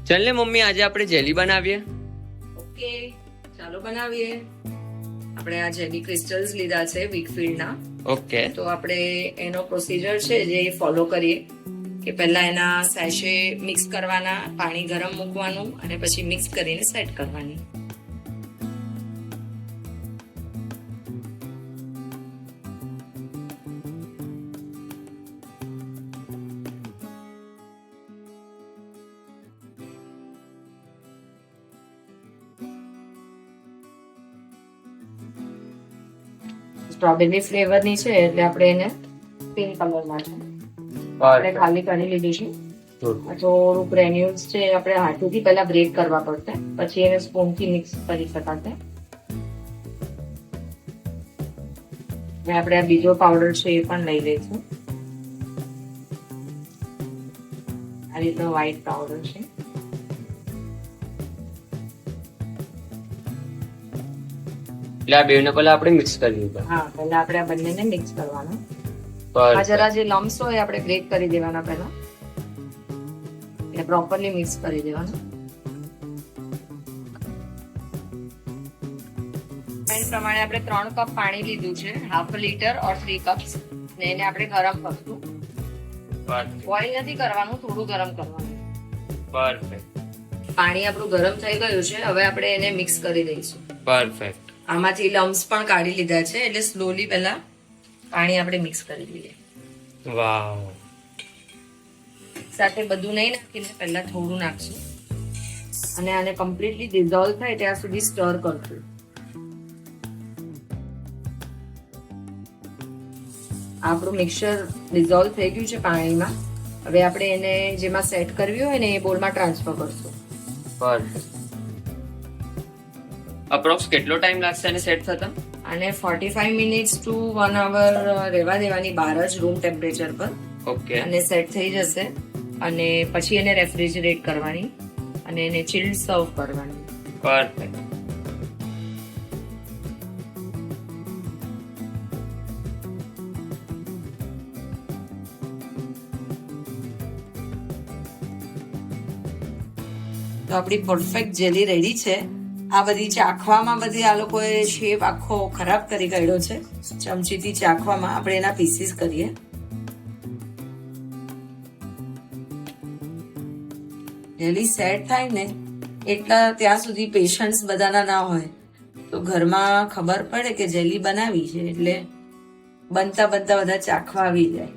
ચાલ ને મમ્મી, આજે આપણે જેલી બનાવીએ. ઓકે, ચાલો બનાવીએ. આપણે આ જેલી ક્રિસ્ટલ્સ લીધા છે વીકફીલ્ડના. ઓકે. તો આપણે એનો પ્રોસીજર છે જે ફોલો કરીએ કે પહેલા એના સેશે મિક્સ કરવાના, પાણી ગરમ મૂકવાનું અને પછી મિક્સ કરીને સેટ કરવાની. સ્ટ્રોબેરી ફ્લેવરની છે એટલે આપણે એને પિંક કલરમાં છે આપણે ખાલી કરી લીધું છે. થોડું ગ્રેન્યુલ્સ છે આપણે હાથથી પહેલા બ્રેક કરવા પડશે, પછી એને સ્પૂન થી મિક્સ કરી શકાશે. આપણે આ બીજો પાવડર છે એ પણ લઈ લઈશું. આ રીતનો વ્હાઈટ પાવડર છે. એટલે આ બેને પહેલા આપણે મિક્સ કરી દીધા. હા, પહેલા આપણે આ બંનેને મિક્સ કરવાનું. આ જરા જે લમ્સ હોય આપણે બ્રેક કરી દેવાના પહેલા, એટલે પ્રોપરલી મિક્સ કરી દેવાનું. પ્રમાણે આપણે 3 કપ પાણી લીધું છે, હાફ લીટર ઓર 3 કપ્સ, ને એને આપણે ગરમ કરશું. બોઇલ નથી કરવાનું, થોડું ગરમ કરવાનું. પરફેક્ટ. પાણી આપણું ગરમ થઈ ગયું છે, હવે આપણે એને મિક્સ કરી દઈશું. પરફેક્ટ. આમાંથી લમ્સ પણ કાઢી લીધા છે, એટલે સ્લોલી પહેલા પાણી આપણે મિક્સ કરી લઈએ. વાવ. સાથે બધું નહીં નાખીને પહેલા થોડું નાખશું અને આને કમ્પ્લીટલી ડિઝોલ્વ થાય ત્યાં સુધી સ્ટર કરશું. આપણું મિક્સર ડિઝોલ્વ થઈ ગયું છે પાણીમાં. હવે આપણે એને જેમાં સેટ કરવી હોય ને એ બોલમાં ટ્રાન્સફર કરશું. પરફેક્ટ. અપ્રોક્સ કેટલો ટાઈમ લાગશે આને સેટ થતા? આને 45 મિનિટ્સ ટુ 1 અવર રહેવા દેવાની બહાર જ રૂમ ટેમ્પરેચર પર. ઓકે. અને સેટ થઈ જશે અને પછી એને રેફ્રિજરેટ કરવાની અને એને ચિલ્ડ સર્વ કરવાની. પરફેક્ટ. તો આપણી પરફેક્ટ જેલી રેડી છે. આ બધી ચાખવામાં બધી આ લોકોએ શેપ આખો ખરાબ કરી કાઢ્યો છે. ચમચીથી ચાખવામાં આપણે એના પીસીસ કરીએ. જેલી સેટ થાય ને એટલા ત્યાં સુધી પેશન્સ બધાના ના હોય, તો ઘરમાં ખબર પડે કે જેલી બનાવી છે એટલે બનતા બધા ચાખવા આવી જાય.